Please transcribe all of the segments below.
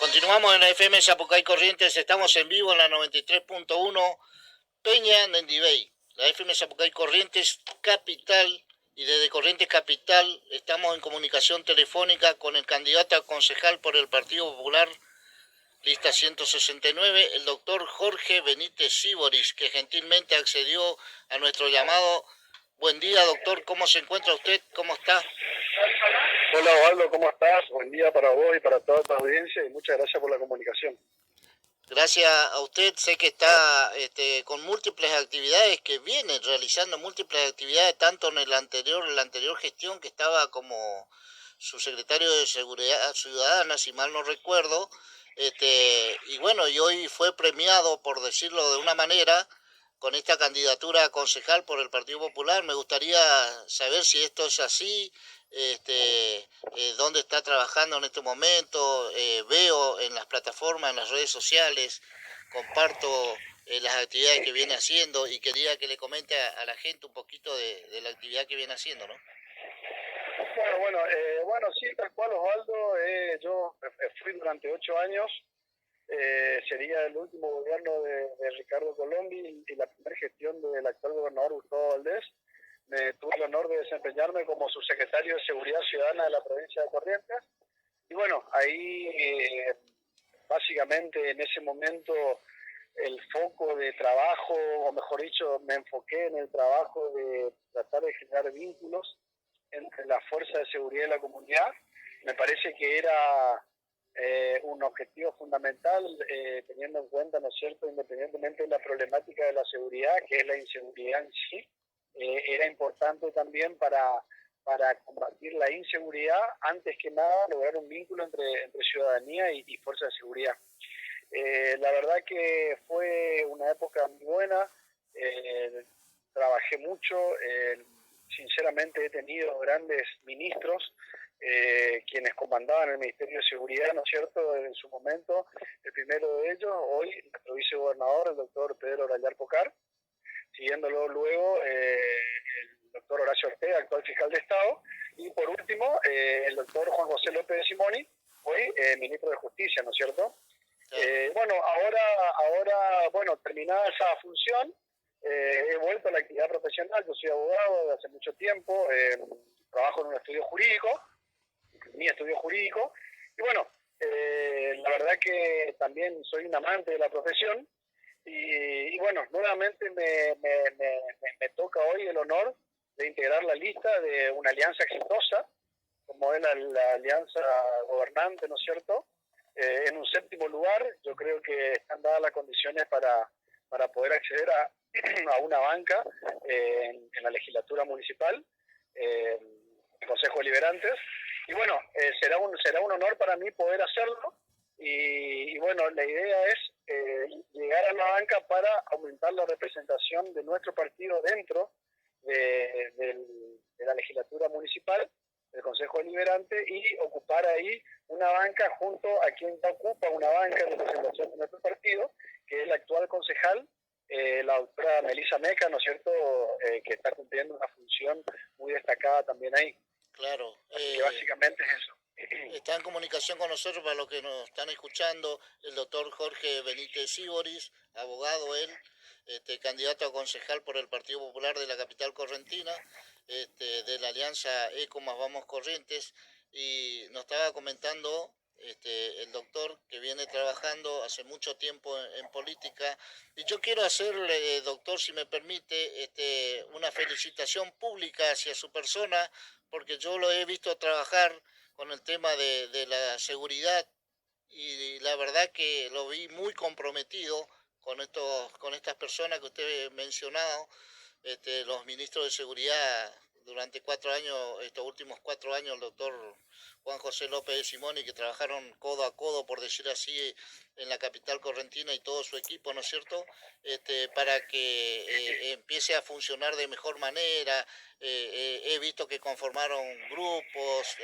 Continuamos en la FM Zapucay Corrientes, estamos en vivo en la 93.1 Peña Nendibey, la FM Zapucay Corrientes Capital, y desde Corrientes Capital estamos en comunicación telefónica con el candidato a concejal por el Partido Popular, lista 169, el doctor Jorge Benítez Siboris, que gentilmente accedió a nuestro llamado. Buen día, doctor, ¿cómo se encuentra usted? ¿Cómo está? Hola Osvaldo, ¿cómo estás? Buen día para vos y para toda tu audiencia y muchas gracias por la comunicación. Gracias a usted, sé que está con múltiples actividades, que viene realizando múltiples actividades, tanto en la anterior gestión, que estaba como subsecretario de Seguridad Ciudadana, si mal no recuerdo, y bueno, y hoy fue premiado, por decirlo de una manera, con esta candidatura a concejal por el Partido Popular. Me gustaría saber si esto es así, dónde está trabajando en este momento. Veo en las plataformas, en las redes sociales, comparto las actividades que viene haciendo, y quería que le comente a la gente un poquito de la actividad que viene haciendo, ¿no? Bueno, sí, tal cual Osvaldo, yo fui durante 8 años, sería el último gobierno de Ricardo Colombi y la primera gestión del actual gobernador Gustavo Valdés. Tuve el honor de desempeñarme como subsecretario de Seguridad Ciudadana de la provincia de Corrientes. Y bueno, ahí básicamente en ese momento el foco de trabajo, o mejor dicho, me enfoqué en el trabajo de tratar de generar vínculos entre la fuerza de seguridad y la comunidad. Me parece que era un objetivo fundamental, teniendo en cuenta, ¿no es cierto?, independientemente de la problemática de la seguridad, que es la inseguridad en sí, era importante también para combatir la inseguridad, antes que nada lograr un vínculo entre ciudadanía y fuerza de seguridad. La verdad que fue una época muy buena, trabajé mucho, sinceramente he tenido grandes ministros, quienes comandaban el Ministerio de Seguridad, ¿no es cierto?, en su momento. El primero de ellos, hoy, nuestro vicegobernador, el doctor Pedro Orallar Pocar, siguiéndolo luego el doctor Horacio Ortega, actual fiscal de Estado, y por último el doctor Juan José López de Simoni, hoy ministro de Justicia, ¿no es cierto? Bueno, terminada esa función, he vuelto a la actividad profesional. Yo soy abogado desde hace mucho tiempo, trabajo en un estudio jurídico, mi estudio jurídico, y bueno, la verdad que también soy un amante de la profesión, y bueno, nuevamente me toca hoy el honor de integrar la lista de una alianza exitosa, como es la alianza gobernante, ¿no es cierto? En un séptimo lugar, yo creo que están dadas las condiciones para poder acceder a una banca en la legislatura municipal, el Consejo Deliberantes. Y bueno, será un honor para mí poder hacerlo. Y bueno, la idea es llegar a la banca para aumentar la representación de nuestro partido dentro de la legislatura municipal, del Consejo Deliberante, y ocupar ahí una banca junto a quien ocupa una banca de representación de nuestro partido, que es la actual concejal, la doctora Melissa Meca, ¿no es cierto?, que está cumpliendo una función muy destacada también ahí. Claro. Así que básicamente es eso. Está en comunicación con nosotros, para los que nos están escuchando, el doctor Jorge Benítez Siboris, abogado él, candidato a concejal por el Partido Popular de la capital correntina, de la alianza ECO más Vamos Corrientes, y nos estaba comentando el doctor que viene trabajando hace mucho tiempo en política, y yo quiero hacerle, doctor, si me permite, una felicitación pública hacia su persona, porque yo lo he visto trabajar con el tema de la seguridad, y la verdad que lo vi muy comprometido con estas personas que usted ha mencionado, los ministros de seguridad durante 4 años, estos últimos 4 años, el doctor Juan José López de Simoni, que trabajaron codo a codo, por decir así, en la capital correntina, y todo su equipo, ¿no es cierto?, para que empiece a funcionar de mejor manera. He visto que conformaron grupos,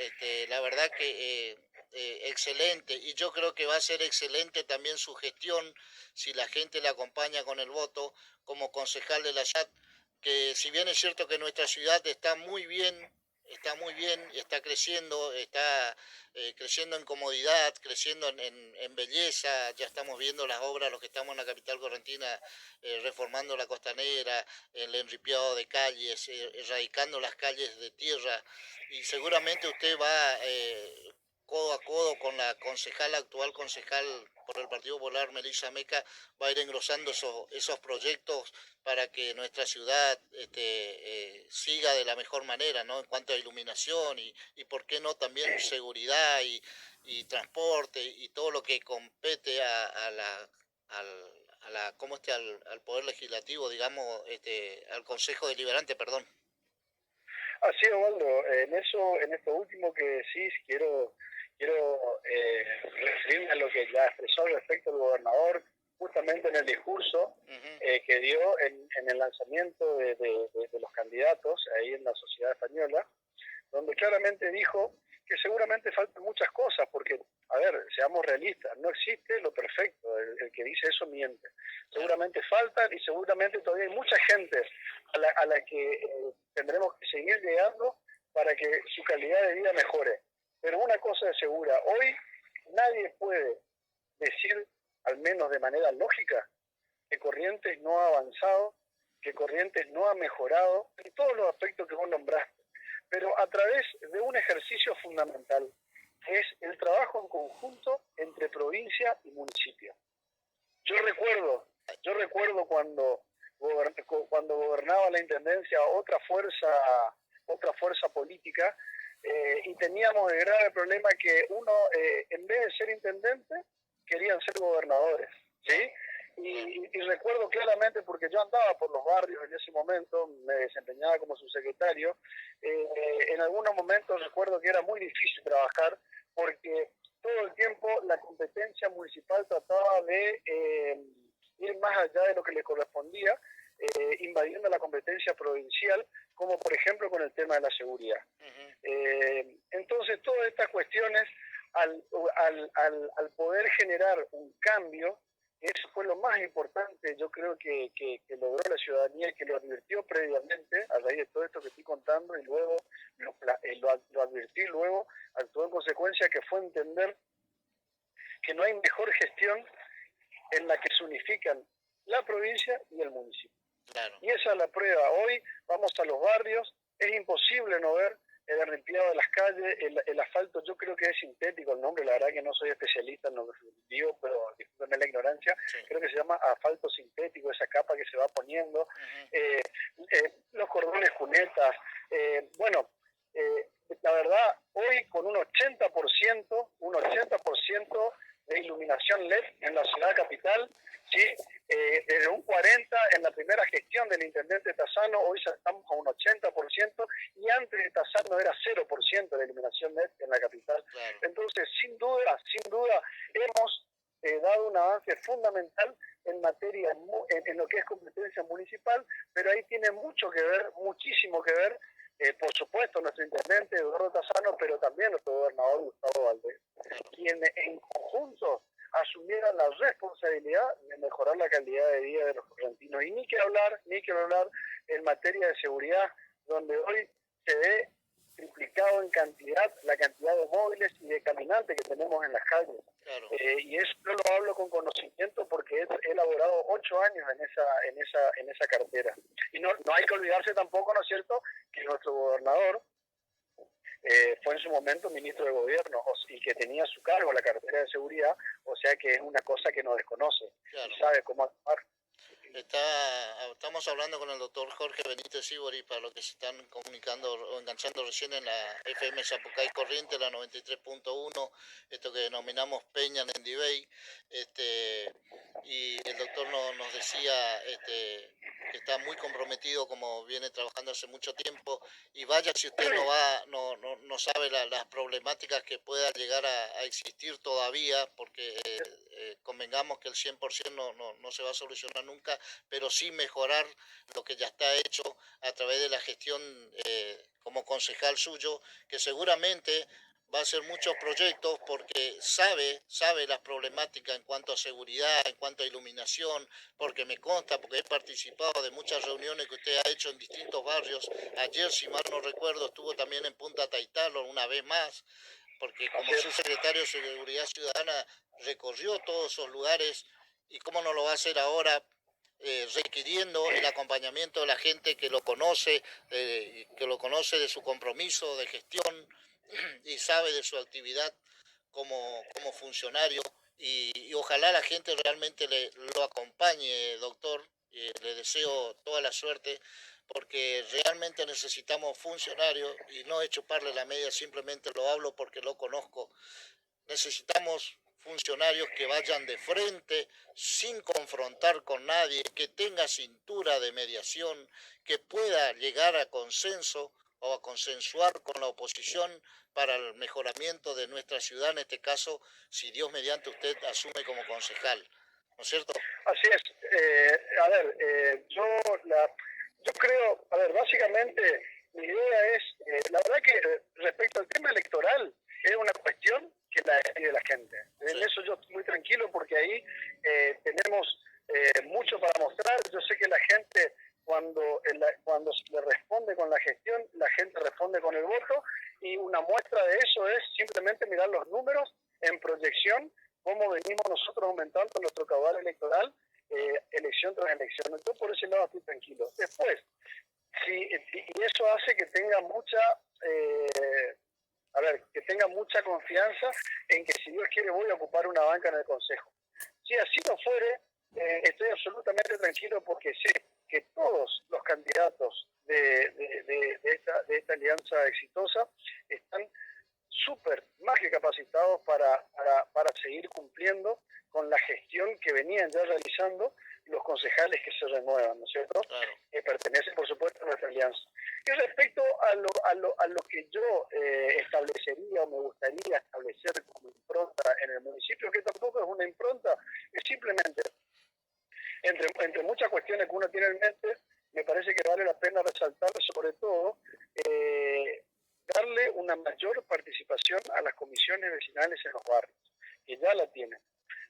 la verdad que excelente, y yo creo que va a ser excelente también su gestión si la gente le acompaña con el voto como concejal de la ciudad, que si bien es cierto que nuestra ciudad está muy bien está muy bien, está creciendo, está creciendo en comodidad, creciendo en belleza. Ya estamos viendo las obras, los que estamos en la capital correntina, reformando la costanera, el enripiado de calles, erradicando las calles de tierra, y seguramente usted va codo a codo con la concejal, actual concejal por el Partido Popular, Melissa Meca, va a ir engrosando esos proyectos para que nuestra ciudad siga de la mejor manera, ¿no? En cuanto a iluminación y por qué no también seguridad y transporte y todo lo que compete ¿cómo al Poder Legislativo, digamos, al Consejo Deliberante, perdón. Así es, Osvaldo. En esto último que decís, quiero referirme a lo que ya expresó respecto al gobernador, justamente en el discurso que dio en el lanzamiento de los candidatos ahí en la sociedad española, donde claramente dijo que seguramente faltan muchas cosas, porque, a ver, seamos realistas, no existe lo perfecto, el que dice eso miente. Seguramente faltan y seguramente todavía hay mucha gente a la que tendremos que seguir llegando para que su calidad de vida mejore. Pero una cosa es segura, hoy nadie puede decir, al menos de manera lógica, que Corrientes no ha avanzado, que Corrientes no ha mejorado en todos los aspectos que vos nombraste, pero a través de un ejercicio fundamental, que es el trabajo en conjunto entre provincia y municipio. Yo recuerdo cuando gobernaba la intendencia otra fuerza política, y teníamos el grave problema que uno, en vez de ser intendente, querían ser gobernadores, ¿sí? Y recuerdo claramente, porque yo andaba por los barrios en ese momento, me desempeñaba como subsecretario, en algunos momentos recuerdo que era muy difícil trabajar, porque todo el tiempo la competencia municipal trataba de ir más allá de lo que le correspondía, invadiendo la competencia provincial, como por ejemplo con el tema de la seguridad. Entonces todas estas cuestiones, al poder generar un cambio, eso fue lo más importante, yo creo que logró la ciudadanía, que lo advirtió previamente a raíz de todo esto que estoy contando, y luego lo advirtí, luego actuó en consecuencia, que fue entender que no hay mejor gestión en la que se unifican la provincia y el municipio. Claro. Y esa es la prueba. Hoy vamos a los barrios, es imposible no ver el arrimpiado de las calles, el asfalto. Yo creo que es sintético el nombre, la verdad que no soy especialista en lo que digo, pero discúlpenme la ignorancia. Sí. Creo que se llama asfalto sintético, esa capa que se va poniendo, los cordones cunetas. Bueno, la verdad, hoy con un 80% de iluminación LED en la ciudad capital, ¿sí? Desde un 40% en la primera gestión del intendente Tassano, hoy ya estamos a un 80%, y antes de Tassano era 0% de iluminación LED en la capital. Claro. Entonces, sin duda, hemos dado un avance fundamental en materia, en lo que es competencia municipal, pero ahí tiene mucho que ver, muchísimo que ver, por supuesto, nuestro intendente Eduardo Tassano, pero también nuestro gobernador Gustavo Valdés, quienes en conjunto asumieran la responsabilidad de mejorar la calidad de vida de los correntinos. Y ni que hablar en materia de seguridad, donde hoy se ve triplicado en cantidad la cantidad de móviles y de caminantes que tenemos en las calles. Claro. Y eso yo lo hablo con conocimiento, porque he elaborado 8 años en esa cartera. Y no hay que olvidarse tampoco, ¿no es cierto?, que nuestro gobernador fue en su momento ministro de gobierno, y que tenía a su cargo la cartera de seguridad, o sea que es una cosa que no desconoce. Claro. Y sabe cómo actuar. Estamos hablando con el doctor Jorge Benítez Sibori, para los que se están comunicando o enganchando recién en la FM Zapucay Corriente, la 93.1, esto que denominamos Peña en Endibey, y el doctor nos decía que está muy comprometido, como viene trabajando hace mucho tiempo, y vaya si usted no sabe las problemáticas que puedan llegar a existir todavía, porque convengamos que el 100% no se va a solucionar nunca, pero sí mejorar lo que ya está hecho a través de la gestión como concejal suyo, que seguramente va a hacer muchos proyectos porque sabe las problemáticas en cuanto a seguridad, en cuanto a iluminación, porque me consta, porque he participado de muchas reuniones que usted ha hecho en distintos barrios. Ayer, si mal no recuerdo, estuvo también en Punta Taitalo una vez más, porque como Así es. subsecretario de Seguridad Ciudadana recorrió todos esos lugares y cómo no lo va a hacer ahora, requiriendo el acompañamiento de la gente que lo conoce de su compromiso de gestión y sabe de su actividad como funcionario y ojalá la gente realmente lo acompañe, doctor. Le deseo toda la suerte porque realmente necesitamos funcionarios y no es chuparle la media, simplemente lo hablo porque lo conozco. Necesitamos funcionarios que vayan de frente sin confrontar con nadie, que tenga cintura de mediación, que pueda llegar a consenso o a consensuar con la oposición para el mejoramiento de nuestra ciudad, en este caso, si Dios mediante usted asume como concejal, ¿no es cierto? Así es. A ver, yo creo, a ver, básicamente mi idea es, la verdad que respecto al tema electoral, es una cuestión que la decide la gente. En Sí. eso yo estoy muy tranquilo porque ahí tenemos mucho para mostrar. Yo sé que la gente, cuando se le responde con la gestión, la gente responde con el voto, y una muestra de eso es simplemente mirar los números en proyección, cómo venimos nosotros aumentando nuestro caudal electoral, elección tras elección. Yo por ese lado estoy tranquilo. Después, y eso hace que tenga que tenga mucha confianza en que, si Dios quiere, voy a ocupar una banca en el Consejo. Si así no fuere, estoy absolutamente tranquilo porque sé que todos los candidatos de esta alianza exitosa están súper más que capacitados para seguir cumpliendo con la gestión que venían ya realizando los concejales que se renuevan, ¿no es cierto? Claro. Que pertenecen, por supuesto, a nuestra alianza. Y respecto a lo que yo establecería o me gustaría establecer como impronta en el municipio, que tampoco es una impronta, es simplemente, entre muchas cuestiones que uno tiene en mente, me parece que vale la pena resaltar sobre todo darle una mayor participación a las comisiones vecinales en los barrios, que ya la tienen.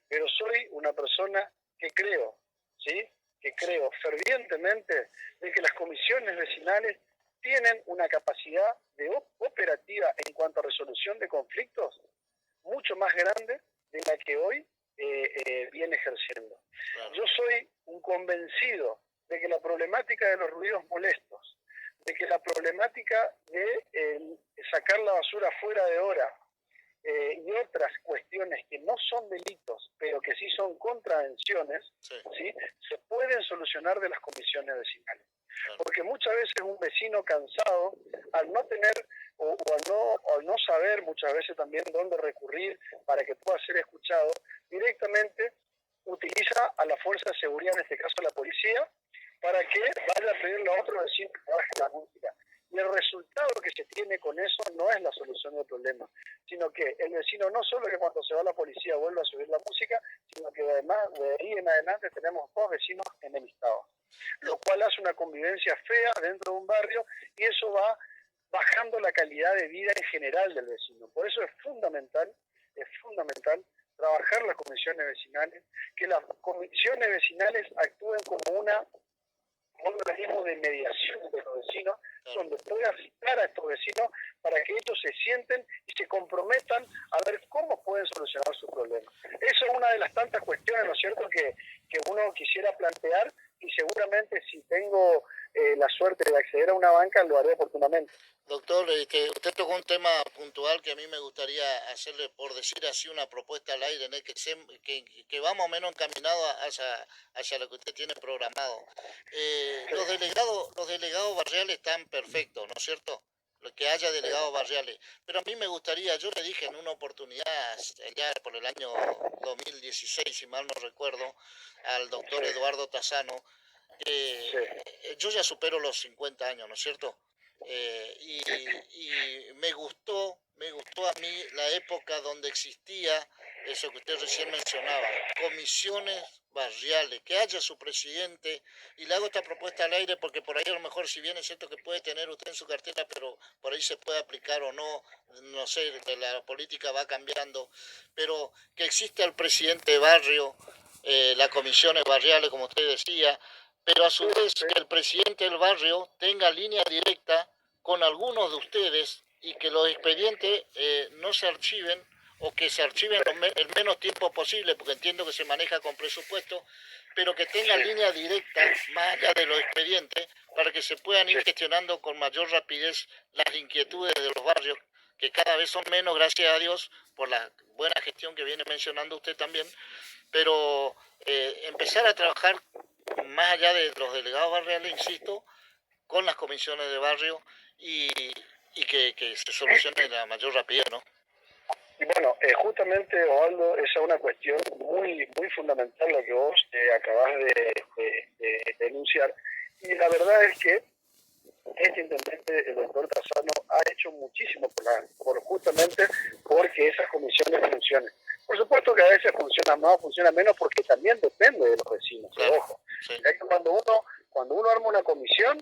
Pero soy una persona que creo, ¿sí? Que creo fervientemente de que las comisiones vecinales tienen una capacidad operativa en cuanto a resolución de conflictos mucho más grande de la que hoy viene ejerciendo. Claro. Yo soy un convencido de que la problemática de los ruidos molestos, de que la problemática de sacar la basura fuera de hora y otras cuestiones que no son delitos, pero que sí son contravenciones, Sí. ¿sí? Se pueden solucionar de las comisiones vecinales. Claro. Porque muchas veces un vecino cansado, al no tener o al no saber muchas veces también dónde recurrir para que pueda ser escuchado, directamente utiliza a la fuerza de seguridad, en este caso la policía, para que vaya a pedirle a otro vecino que baje la música. Y el resultado que se tiene con eso no es la solución del problema, sino que el vecino no solo que cuando se va la policía vuelve a subir la música, sino que además de ahí en adelante tenemos dos vecinos enemistados, lo cual hace una convivencia fea dentro de un barrio, y eso va bajando la calidad de vida en general del vecino. Por eso es fundamental trabajar las comisiones vecinales, que las comisiones vecinales actúen como un organismo de mediación de los vecinos, Claro. donde pueda citar a estos vecinos para que ellos se sienten y se comprometan a ver cómo pueden solucionar sus problemas. Esa es una de las tantas cuestiones, ¿no es cierto?, que uno quisiera plantear, y seguramente si tengo la suerte de acceder a una banca lo haré oportunamente. Doctor, usted tocó un tema puntual que a mí me gustaría hacerle, por decir así, una propuesta al aire, ¿no? que va más o menos encaminado hacia lo que usted tiene programado. Los delegados barriales están perfectos, ¿no es cierto? Lo que haya delegados barriales. Pero a mí me gustaría, yo le dije en una oportunidad, ya por el año 2016, si mal no recuerdo, al doctor Eduardo Tazano, yo ya supero los 50 años, ¿no es cierto? Y me gustó a mí la época donde existía eso que usted recién mencionaba, comisiones barriales, que haya su presidente, y le hago esta propuesta al aire porque por ahí a lo mejor, si bien es cierto que puede tener usted en su cartera, pero por ahí se puede aplicar o no, no sé, la política va cambiando, pero que exista el presidente de barrio, las comisiones barriales, como usted decía, pero a su vez que el presidente del barrio tenga línea directa con algunos de ustedes y que los expedientes no se archiven o que se archiven el menos tiempo posible, porque entiendo que se maneja con presupuesto, pero que tenga línea directa más allá de los expedientes para que se puedan ir gestionando con mayor rapidez las inquietudes de los barrios, que cada vez son menos, gracias a Dios, por la buena gestión que viene mencionando usted también, pero empezar a trabajar más allá de los delegados barriales, insisto, con las comisiones de barrio y, que se solucione la mayor rapidez, ¿no? Y bueno, justamente, Osvaldo, esa es una cuestión muy fundamental la que vos acabás de denunciar. Y la verdad es que este intendente, el doctor Trasano, ha hecho muchísimo justamente porque esas comisiones funcionen. Por supuesto que a veces funciona más, funciona menos, porque también depende de los vecinos. Claro, ojo, sí. Es que cuando uno arma una comisión,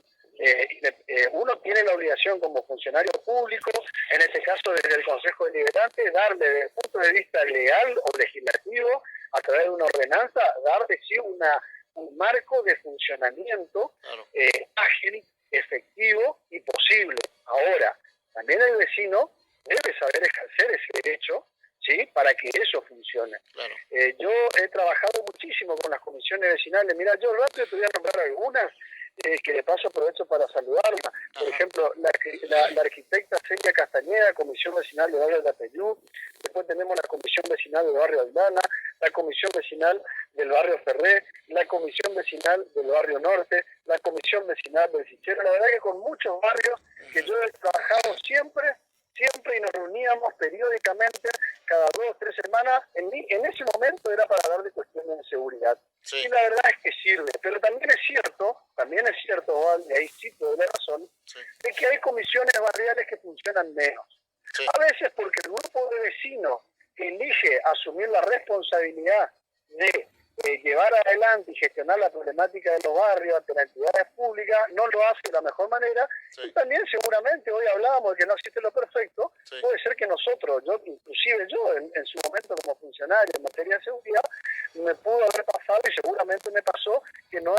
uno tiene la obligación como funcionario público, en este caso desde el Consejo Deliberante, darle desde el punto de vista legal o legislativo, a través de una ordenanza, darle sí un marco de funcionamiento ágil, efectivo y posible. Ahora, también el vecino debe saber ejercer ese derecho, ¿sí?, para que eso funcione. Claro. Yo he trabajado muchísimo con las comisiones vecinales. Mira, yo rápido te voy a nombrar algunas que de paso aprovecho para saludarla. Por ejemplo, la arquitecta Celia Castañeda, Comisión Vecinal de Barrio de Ateyú. Después tenemos la Comisión Vecinal del Barrio Aldana, la Comisión Vecinal del Barrio Ferré, la Comisión Vecinal del Barrio Norte, la Comisión Vecinal del Sichero. La verdad que con muchos barrios que yo he trabajado siempre y nos reuníamos periódicamente cada 2 o 3 semanas. En ese momento era para hablar de cuestiones de seguridad. Sí. Y la verdad es que sirve. Pero también es cierto, y ahí sí te doy la razón, de que hay comisiones barriales que funcionan menos. Sí. A veces porque el grupo de vecinos que elige asumir la responsabilidad de llevar adelante y gestionar la problemática de los barrios ante las entidades públicas no lo hace de la mejor manera. Sí. Y también seguramente, hoy hablábamos de que no existe lo perfecto, puede ser que nosotros, inclusive yo en su momento como funcionario en materia de seguridad, me pudo haber pasado y seguramente me pasó que no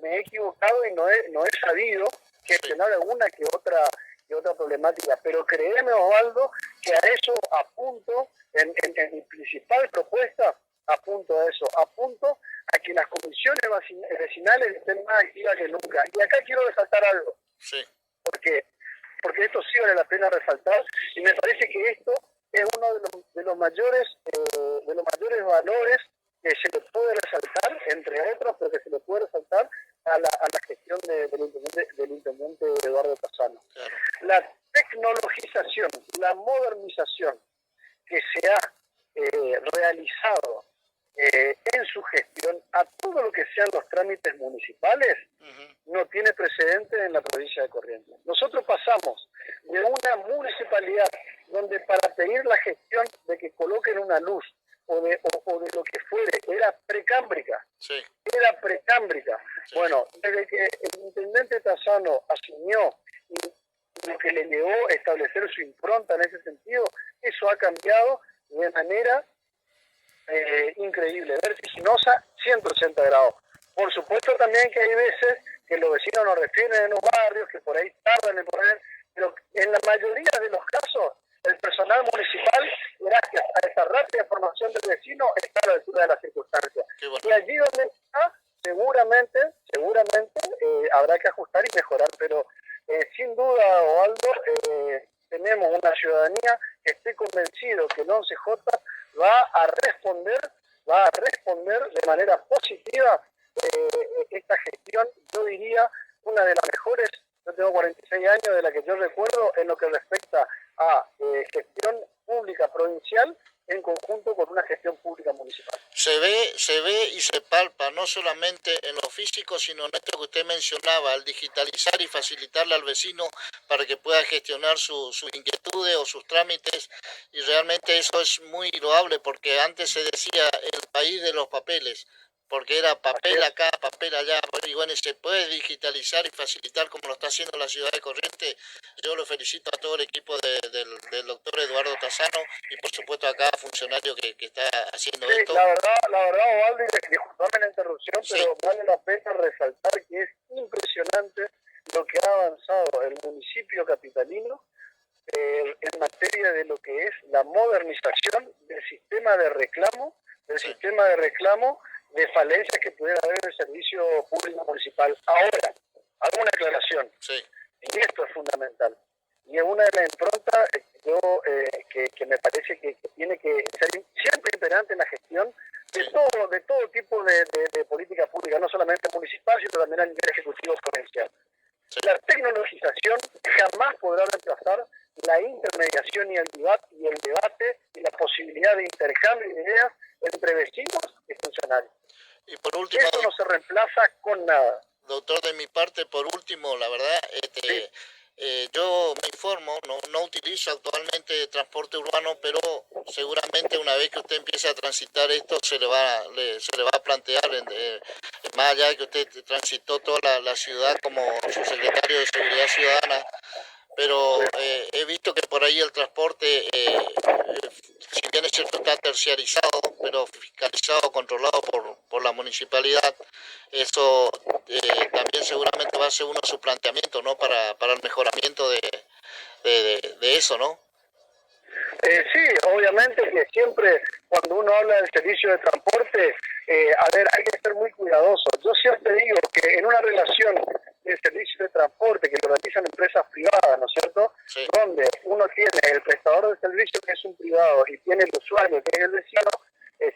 me he equivocado y no he sabido gestionar alguna que otra problemática. Pero créeme, Osvaldo, que a eso apunto en mi principal propuesta. Apunto a eso, apunto a que las comisiones vecinales estén más activas que nunca. Y acá quiero resaltar algo, porque esto sí vale la pena resaltar, y me parece que esto es uno de los mayores valores que se le puede resaltar, entre otros, pero que se le puede resaltar a la gestión del intendente Eduardo Trasano. Claro. La tecnologización, la modernización que se ha realizado en su gestión a todo lo que sean los trámites municipales, no tiene precedente en la provincia de Corrientes. Nosotros pasamos de una municipalidad donde para pedir la gestión de que coloquen una luz o de lo que fuere, era precámbrica. Sí. Era precámbrica. Sí. Bueno, desde que el intendente Trasano asumió y lo que le llevó a establecer su impronta en ese sentido, eso ha cambiado de manera increíble, vertiginosa, 180 grados. Por supuesto también que hay veces que los vecinos nos refieren en los barrios, que por ahí tardan en poner, pero en la mayoría de los casos el personal municipal, gracias a esa rápida formación del vecino, está a la altura de las circunstancias. Bueno. Y allí donde está, seguramente habrá que ajustar y mejorar, pero sin duda, Osvaldo, tenemos una ciudadanía que estoy convencido que el 11J va a responder de manera positiva esta gestión. Yo diría una de las mejores. Yo tengo 46 años, de la que yo recuerdo en lo que respecta a gestión pública provincial en conjunto con una una gestión pública municipal. Se ve y se palpa, no solamente en lo físico, sino en esto que usted mencionaba, al digitalizar y facilitarle al vecino para que pueda gestionar sus inquietudes o sus trámites, y realmente eso es muy loable, porque antes se decía el país de los papeles, porque era papel acá, papel allá, y bueno, se puede digitalizar y facilitar como lo está haciendo la ciudad de Corrientes. Yo lo felicito a todo el equipo del doctor Eduardo Tassano y por supuesto a cada funcionario que está haciendo esto. La verdad, Ovaldo, disculpame la interrupción, sí, pero vale la pena resaltar que es impresionante lo que ha avanzado el municipio capitalino en materia de lo que es la modernización del sistema de reclamo, de falencias que pudiera haber en el servicio público municipal. Ahora, hago una aclaración, y esto es fundamental, y es una de las improntas que me parece que tiene que ser siempre imperante en la gestión de todo tipo de política pública, no solamente municipal, sino también a nivel ejecutivo provincial. La tecnologización jamás podrá reemplazar la intermediación y el debate y la posibilidad de intercambio de ideas entre vecinos y funcionarios. Y por último, eso no se reemplaza con nada. Doctor, de mi parte, por último, la verdad, yo me informo, no utilizo actualmente transporte urbano, pero seguramente una vez que usted empiece a transitar esto se le va a plantear, más allá de que usted transitó toda la ciudad como subsecretario de Seguridad Ciudadana, pero he visto que por ahí el transporte, si bien es cierto está terciarizado, pero fiscalizado, controlado por la municipalidad, eso también seguramente va a ser uno de sus planteamientos, ¿no? Para el mejoramiento de eso, ¿no? Sí, obviamente que siempre cuando uno habla del servicio de transporte, hay que ser muy cuidadoso. Yo siempre digo que en una relación de servicio de transporte que lo realizan empresas privadas, ¿no es cierto? Sí. Donde uno tiene el prestador de servicio que es un privado y tiene el usuario que es el vecino,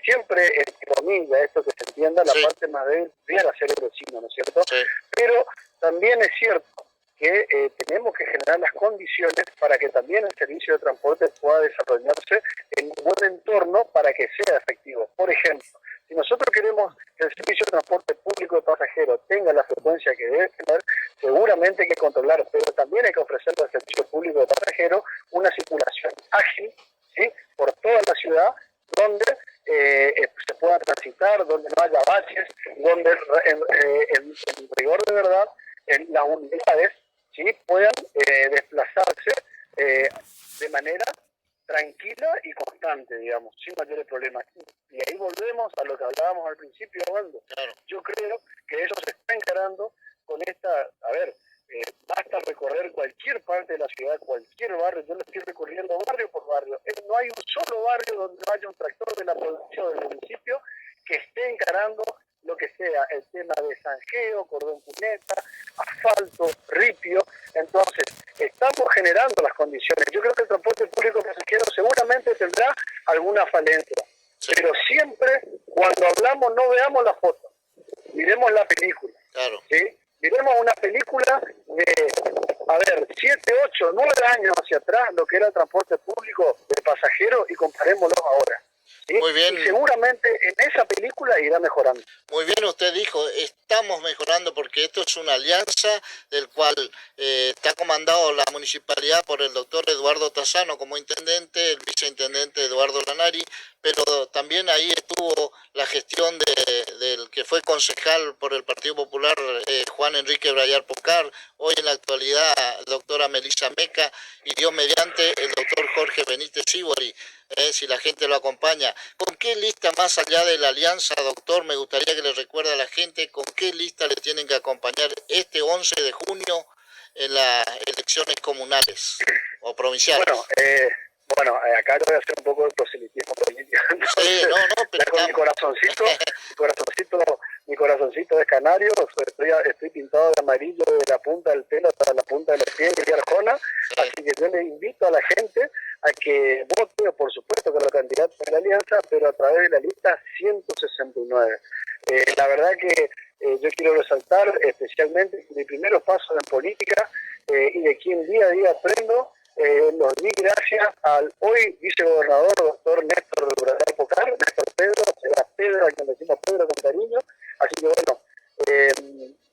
siempre, entre comillas, esto que se entienda, la parte más débil debiera ser el vecino, ¿no es cierto? Sí. Pero también es cierto que tenemos que generar las condiciones para que también el servicio de transporte pueda desarrollarse en un buen entorno para que sea efectivo. Por ejemplo, si nosotros queremos que el servicio de transporte público de pasajeros tenga la frecuencia que debe tener, seguramente hay que controlar, pero también hay que ofrecerle al servicio público de pasajeros una circulación ágil, ¿sí?, por toda la ciudad, donde se pueda transitar, donde no haya baches, donde en rigor de verdad las unidades, ¿sí?, puedan desplazarse de manera tranquila y constante, digamos, sin mayores problemas. Y ahí volvemos a lo que hablábamos al principio, Osvaldo. Claro. Yo creo que eso se está encarando con esta, basta recorrer cualquier parte de la ciudad, cualquier barrio. Yo lo estoy recorriendo barrio por barrio. No hay un solo barrio donde no haya un tractor de la producción del municipio que esté encarando lo que sea el tema de zanjeo, cordón cuneta, asfalto, ripio. Entonces, estamos generando las condiciones. Yo creo que el transporte público pasajero seguramente tendrá alguna falencia, pero siempre cuando hablamos no veamos la foto, miremos la película. Claro. ¿Sí? Miremos una película de, 7, 8, 9 años hacia atrás, lo que era el transporte público de pasajeros y comparémoslo ahora. ¿Sí? Muy bien. Y seguramente en esa película irá mejorando. Muy bien, usted dijo, estamos mejorando porque esto es una alianza del cual está comandado la municipalidad por el doctor Eduardo Tassano como intendente, el viceintendente Eduardo Lanari, pero también ahí estuvo la gestión del que fue concejal por el Partido Popular, Juan Enrique Brayar Pocar, hoy en la actualidad doctora Melissa Meca, y Dios mediante el doctor Jorge Benítez Sibori. Si la gente lo acompaña. ¿Con qué lista, más allá de la alianza, doctor, me gustaría que le recuerde a la gente con qué lista le tienen que acompañar este 11 de junio en las elecciones comunales o provinciales? Acá yo voy a hacer un poco de proselitismo político. Sí, pero con mi corazoncito de canario, estoy pintado de amarillo de la punta del pelo hasta la punta de los pies de Arjona, así que yo le invito a la gente a que vote, por supuesto, con los candidatos de la alianza, pero a través de la lista 169. La verdad que yo quiero resaltar especialmente mi primeros pasos en política y de quien día a día aprendo, los di gracias al hoy vicegobernador doctor Néstor Brayar Pocar, votar, Néstor Pedro, será Pedro, a quien decimos Pedro con cariño. Así que bueno,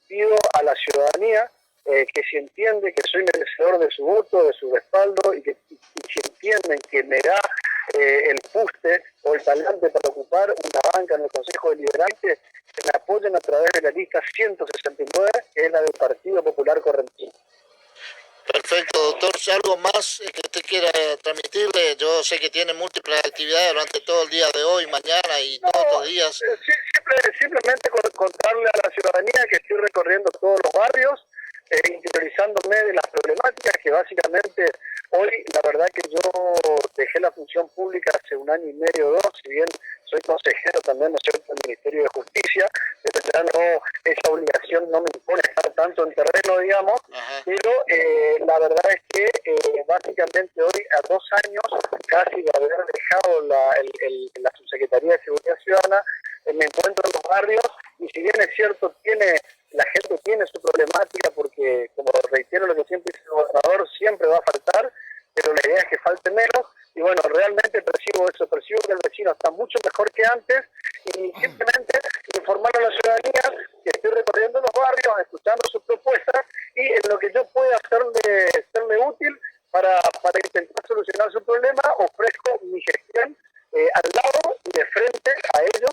pido a la ciudadanía que si entiende que soy merecedor de su voto, de su respaldo, y si entienden que me da el fuste o el talante para ocupar una banca en el Consejo Deliberante, que me apoyen a través de la lista 169, que es la del Partido Popular Correntino. Perfecto, doctor. ¿Algo más que usted quiera transmitirle? Yo sé que tiene múltiples actividades durante todo el día de hoy, mañana y todos estos días. Simplemente contarle a la ciudadanía que estoy recorriendo todos los barrios, interiorizándome de las problemáticas que básicamente hoy, la verdad que yo dejé la función pública hace 1 año y medio o 2, si bien soy consejero también, ¿no es cierto?, del Ministerio de Justicia, pero ya no, esa obligación no me impone estar tanto en terreno, digamos. Ajá. Pero la verdad es que básicamente hoy, a 2 años casi de haber dejado la Subsecretaría de Seguridad Ciudadana, me encuentro en los barrios, y si bien es cierto, la gente tiene su problemática, porque, como reitero lo que siempre dice el gobernador, siempre va a faltar, pero la idea es que falte menos, y bueno, realmente percibo eso, percibo que el vecino está mucho mejor que antes, y simplemente informar a la ciudadanía que estoy recorriendo los barrios, escuchando sus propuestas, y en lo que yo pueda serle útil para intentar solucionar su problema, ofrezco mi gestión al lado y de frente a ellos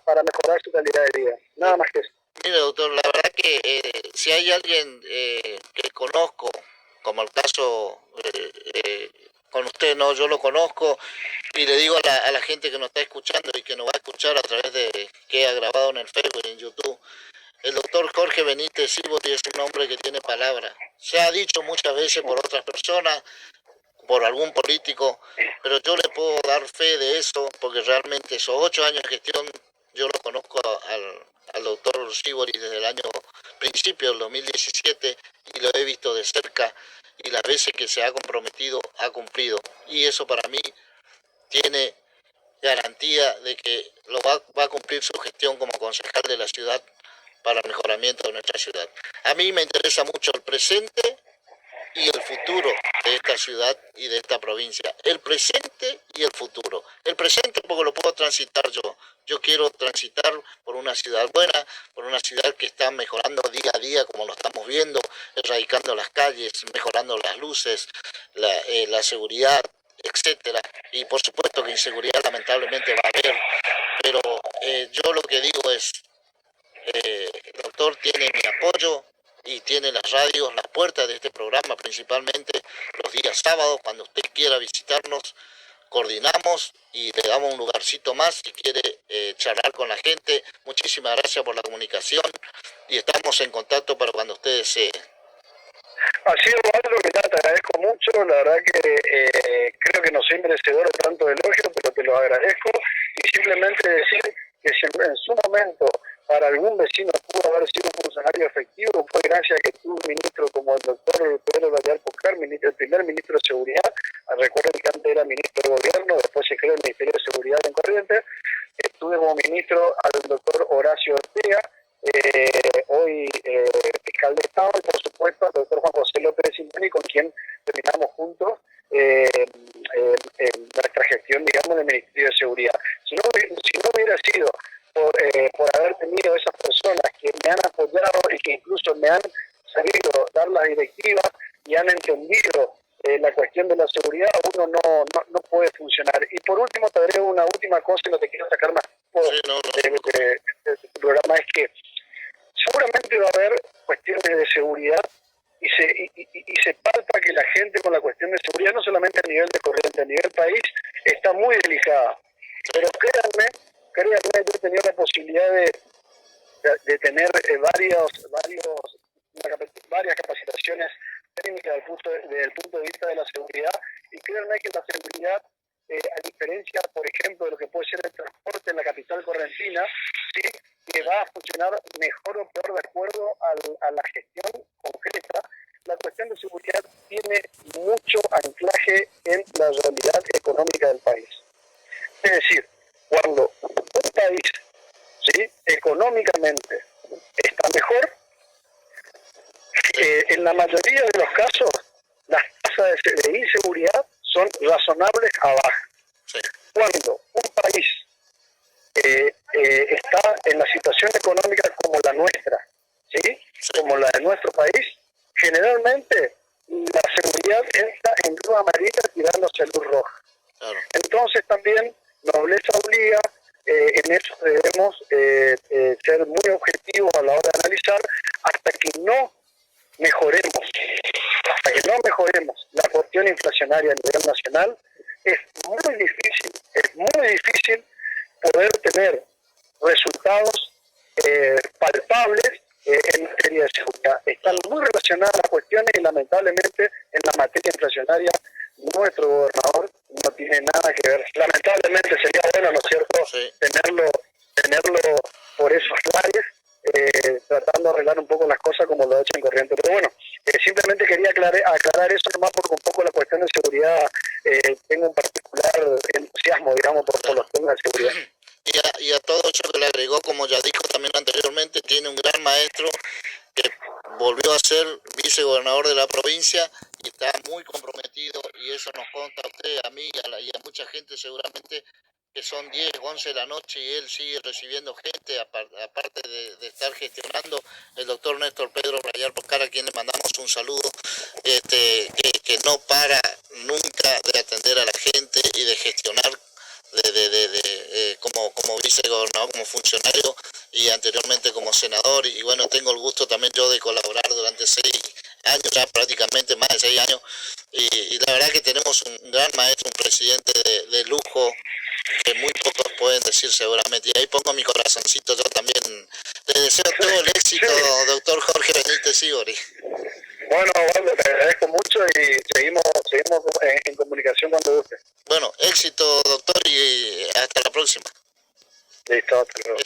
para mejorar su calidad de vida. Nada más que eso. Mire, doctor, la verdad que si hay alguien que conozco, como el caso con usted, no, yo lo conozco, y le digo a la gente que nos está escuchando y que nos va a escuchar a través de que ha grabado en el Facebook y en YouTube, el doctor Jorge Benítez Sibori es un hombre que tiene palabra. Se ha dicho muchas veces por otras personas, por algún político, pero yo le puedo dar fe de eso, porque realmente esos 8 años de gestión yo lo conozco al doctor Sibori desde el año principio del 2017 y lo he visto de cerca, y las veces que se ha comprometido ha cumplido, y eso para mí tiene garantía de que va a cumplir su gestión como concejal de la ciudad para el mejoramiento de nuestra ciudad. A mí me interesa mucho el presente y el futuro de esta ciudad y de esta provincia. El presente y el futuro. El presente porque lo puedo transitar yo. Yo quiero transitar por una ciudad buena, por una ciudad que está mejorando día a día, como lo estamos viendo, erradicando las calles, mejorando las luces, la seguridad, etcétera. Y por supuesto que inseguridad lamentablemente va a haber, pero yo lo que digo es, el doctor tiene mi apoyo y tiene las radios, las puertas de este programa, principalmente los días sábados, cuando usted quiera visitarnos, coordinamos y le damos un lugarcito más si quiere charlar con la gente. Muchísimas gracias por la comunicación y estamos en contacto para cuando usted desee. Así es, Osvaldo, que te agradezco mucho, la verdad que creo que no soy merecedor de tanto elogio, pero te lo agradezco, y simplemente decir que si en su momento para algún vecino pudo haber sido un funcionario efectivo, fue gracias a que tuvo un ministro como el doctor Pedro Vallar Pucar, el primer ministro de Seguridad. Recuerden que antes era ministro de Gobierno, después se creó el Ministerio de Seguridad en Corrientes. Tuve como ministro al doctor Horacio Ortega, hoy fiscal de Estado, y por supuesto al doctor Juan José López Sintoni, con quien terminamos juntos nuestra gestión, digamos, del Ministerio de Seguridad. Si no hubiera sido por haber tenido esas personas que me han apoyado y que incluso me han sabido dar las directivas y han entendido la cuestión de la seguridad, uno no puede funcionar. Y por último, te agrego una última cosa, y no te quiero sacar más del programa, es que seguramente va a haber cuestiones de seguridad y se palpa que la gente con la cuestión de seguridad, no solamente a nivel de Corrientes, a nivel país, está muy delicada. Pero créanme, yo he tenido la posibilidad de tener varias capacitaciones técnicas desde el punto de vista de la seguridad, y créanme que la seguridad, a diferencia, por ejemplo, de lo que puede ser el transporte en la capital correntina, ¿sí?, que va a funcionar mejor o peor de acuerdo a la gestión concreta, la cuestión de seguridad tiene mucho anclaje en la realidad económica del país. Es decir, cuando un país, ¿sí?, económicamente está mejor, en la mayoría de los casos las tasas de inseguridad son razonables a baja. Sí. Cuando un país está en la situación económica como la nuestra, ¿sí? Como la de nuestro país, generalmente la seguridad entra en luz amarilla tirándose a luz roja. Claro. Entonces también nobleza obliga, en eso debemos ser muy objetivos a la hora de analizar hasta que no mejoremos la cuestión inflacionaria a nivel nacional. Es muy difícil poder tener resultados palpables en materia de seguridad. Están muy relacionadas las cuestiones y lamentablemente en la materia inflacionaria nuestro gobernador no tiene nada que ver. Lamentablemente sería bueno, ¿no es cierto?, sí, tenerlo por esos lares, tratando de arreglar un poco las cosas como lo ha hecho en Corrientes. Pero bueno, simplemente quería aclarar eso nomás, porque un poco la cuestión de seguridad tengo un particular entusiasmo, digamos, por los temas de seguridad. Y a todo eso que le agregó, como ya dijo también anteriormente, tiene un gran maestro que volvió a ser vicegobernador de la provincia y está muy comprometido, y eso nos consta a usted, a mí y a mucha gente seguramente, que son 10, 11 de la noche y él sigue recibiendo gente, aparte de estar gestionando. El doctor Néstor Pedro Brayar Poscar, a quien le mandamos un saludo, que no para nunca de atender a la gente y de gestionar como vicegobernador, como funcionario y anteriormente como senador. Y bueno, tengo el gusto también yo de colaborar durante 6 años, ya prácticamente más de 6 años, y la verdad que tenemos un gran maestro, un presidente de lujo, que muy pocos pueden decir seguramente, y ahí pongo mi corazoncito yo también. Le deseo todo el éxito, doctor Jorge Benítez Sívori. Bueno, te agradezco mucho y seguimos en comunicación cuando guste. Bueno, éxito, doctor, y hasta la próxima. Listo, hasta luego.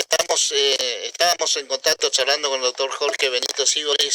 Estábamos en contacto charlando con el doctor Jorge Benítez Sívori,